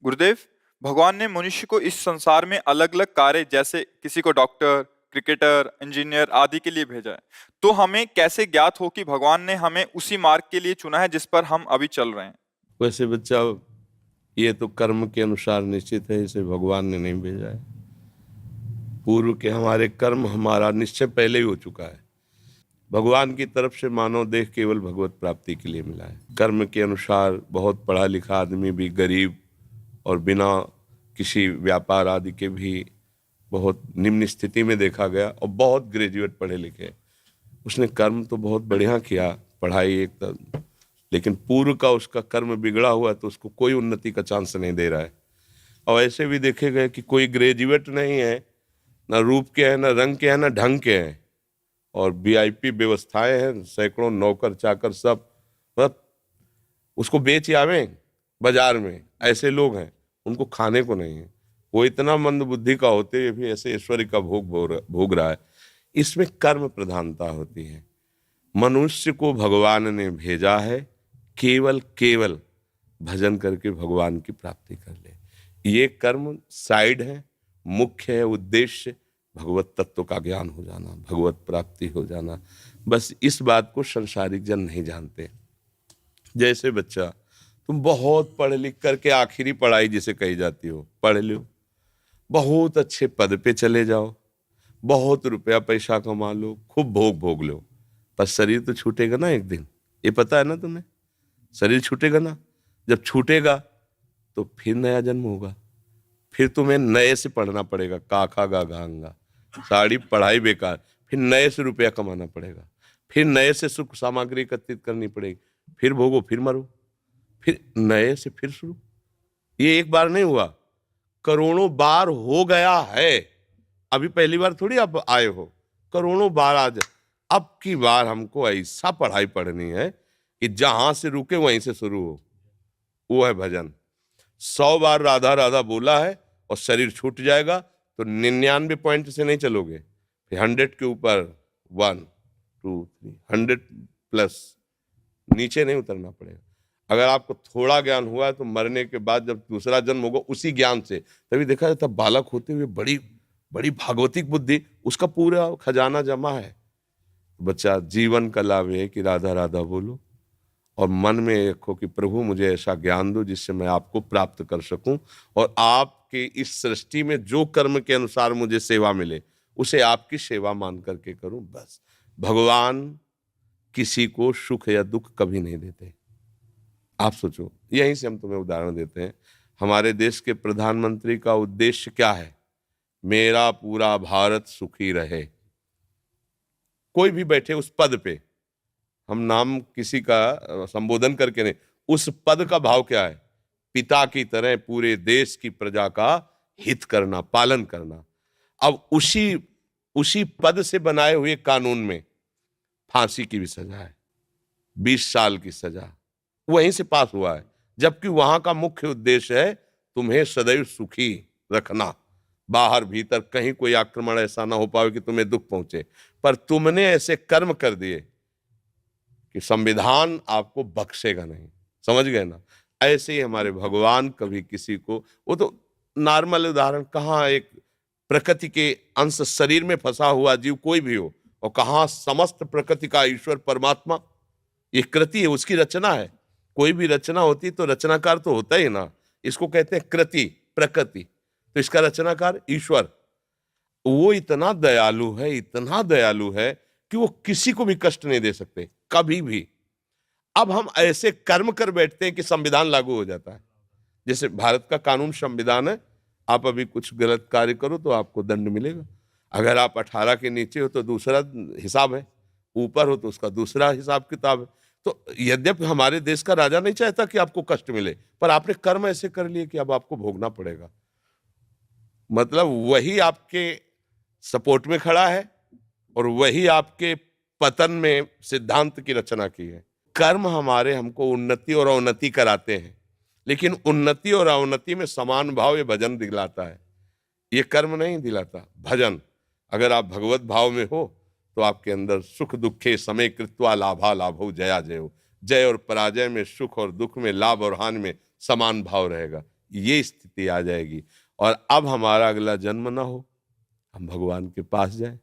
गुरुदेव, भगवान ने मनुष्य को इस संसार में अलग अलग कार्य जैसे किसी को डॉक्टर, क्रिकेटर, इंजीनियर आदि के लिए भेजा है। तो हमें कैसे ज्ञात हो कि भगवान ने हमें उसी मार्ग के लिए चुना है जिस पर हम अभी चल रहे हैं? वैसे बच्चा, ये तो कर्म के अनुसार निश्चित है, इसे भगवान ने नहीं भेजा है। पूर्व के हमारे कर्म, हमारा निश्चय पहले ही हो चुका है। भगवान की तरफ से मानव देह केवल भगवत प्राप्ति के लिए मिला है। कर्म के अनुसार बहुत पढ़ा लिखा आदमी भी गरीब और बिना किसी व्यापार आदि के भी बहुत निम्न स्थिति में देखा गया, और बहुत ग्रेजुएट पढ़े लिखे, उसने कर्म तो बहुत बढ़िया किया, पढ़ाई एक तरह, लेकिन पूर्व का उसका कर्म बिगड़ा हुआ तो उसको कोई उन्नति का चांस नहीं दे रहा है। और ऐसे भी देखे गए कि कोई ग्रेजुएट नहीं है, ना रूप के हैं, ना रंग के हैं, ना ढंग के हैं, और वीआईपी व्यवस्थाएं हैं, सैकड़ों नौकर चाकर सब, मतलब उसको बेच आवे बाजार में। ऐसे लोग हैं, उनको खाने को नहीं है। वो इतना मंद बुद्धि का होते हुए भी ऐसे ऐश्वर्य का भोग रहा है। इसमें कर्म प्रधानता होती है। मनुष्य को भगवान ने भेजा है केवल केवल भजन करके भगवान की प्राप्ति कर ले। ये कर्म साइड है, मुख्य है उद्देश्य भगवत तत्व का ज्ञान हो जाना, भगवत प्राप्ति हो जाना। बस इस बात को संसारिक जन नहीं जानते। जैसे बच्चा, तुम बहुत पढ़ लिख करके आखिरी पढ़ाई जिसे कही जाती हो पढ़ लो, बहुत अच्छे पद पे चले जाओ, बहुत रुपया पैसा कमा लो, खूब भोग भोग लो, पर शरीर तो छूटेगा ना एक दिन। ये पता है ना तुम्हें? शरीर छूटेगा ना। जब छूटेगा तो फिर नया जन्म होगा, फिर तुम्हें नए से पढ़ना पड़ेगा, का खा गा घांगा, सारी पढ़ाई बेकार, फिर नए से रुपया कमाना पड़ेगा, फिर नए से सुख सामग्री एकत्रित करनी पड़ेगी, फिर भोगो, फिर मरो, फिर नए से फिर शुरू। ये एक बार नहीं हुआ, करोड़ों बार हो गया है। अभी पहली बार थोड़ी आप आए हो, करोड़ों बार आज। अब की बार हमको ऐसा पढ़ाई पढ़नी है कि जहां से रुके वहीं से शुरू हो। वो है भजन। 100 बार राधा राधा बोला है और शरीर छूट जाएगा तो 99 पॉइंट से नहीं चलोगे, फिर 100 के ऊपर 1 2 3 100 प्लस, नीचे नहीं उतरना पड़ेगा। अगर आपको थोड़ा ज्ञान हुआ है तो मरने के बाद जब दूसरा जन्म होगा उसी ज्ञान से, तभी देखा जाता बालक होते हुए बड़ी बड़ी भागवतिक बुद्धि, उसका पूरा खजाना जमा है। बच्चा, जीवन का लाभ है कि राधा राधा बोलो और मन में रखो कि प्रभु मुझे ऐसा ज्ञान दो जिससे मैं आपको प्राप्त कर सकूं, और आपके इस सृष्टि में जो कर्म के अनुसार मुझे सेवा मिले उसे आपकी सेवा मान करके करूं। बस भगवान किसी को सुख या दुख कभी नहीं देते। आप सोचो, यहीं से हम तुम्हें उदाहरण देते हैं। हमारे देश के प्रधानमंत्री का उद्देश्य क्या है? मेरा पूरा भारत सुखी रहे। कोई भी बैठे उस पद पे, हम नाम किसी का संबोधन करके नहीं, उस पद का भाव क्या है? पिता की तरह पूरे देश की प्रजा का हित करना, पालन करना। अब उसी उसी पद से बनाए हुए कानून में फांसी की भी सजा है, 20 साल की सजा वहीं से पास हुआ है, जबकि वहां का मुख्य उद्देश्य है तुम्हें सदैव सुखी रखना, बाहर भीतर कहीं कोई आक्रमण ऐसा ना हो पाए कि तुम्हें दुख पहुंचे। पर तुमने ऐसे कर्म कर दिए कि संविधान आपको बख्शेगा नहीं। समझ गए ना? ऐसे ही हमारे भगवान कभी किसी को, वो तो नॉर्मल उदाहरण, कहाँ एक प्रकृति के अंश शरीर में फंसा हुआ जीव कोई भी हो, और कहाँ समस्त प्रकृति का ईश्वर परमात्मा। ये कृति है, उसकी रचना है। कोई भी रचना होती तो रचनाकार तो होता ही ना, इसको कहते हैं कृति, प्रकृति। तो इसका रचनाकार ईश्वर, वो इतना दयालु है, इतना दयालु है कि वो किसी को भी कष्ट नहीं दे सकते कभी भी। अब हम ऐसे कर्म कर बैठते हैं कि संविधान लागू हो जाता है। जैसे भारत का कानून संविधान है, आप अभी कुछ गलत कार्य करो तो आपको दंड मिलेगा। अगर आप 18 के नीचे हो तो दूसरा हिसाब है, ऊपर हो तो उसका दूसरा हिसाब किताब है। तो यद्यपि हमारे देश का राजा नहीं चाहता कि आपको कष्ट मिले, पर आपने कर्म ऐसे कर लिए कि अब आपको भोगना पड़ेगा। मतलब वही आपके सपोर्ट में खड़ा है और वही आपके पतन में सिद्धांत की रचना की है। कर्म हमारे हमको उन्नति और अवनति कराते हैं, लेकिन उन्नति और अवनति में समान भाव ये भजन दिलाता है, ये कर्म नहीं दिलाता। भजन, अगर आप भगवत भाव में हो तो आपके अंदर सुख दुखे समय कृत्वा लाभा लाभो जया जयो, जय और पराजय में, सुख और दुख में, लाभ और हानि में समान भाव रहेगा। ये स्थिति आ जाएगी और अब हमारा अगला जन्म ना हो, हम भगवान के पास जाएं।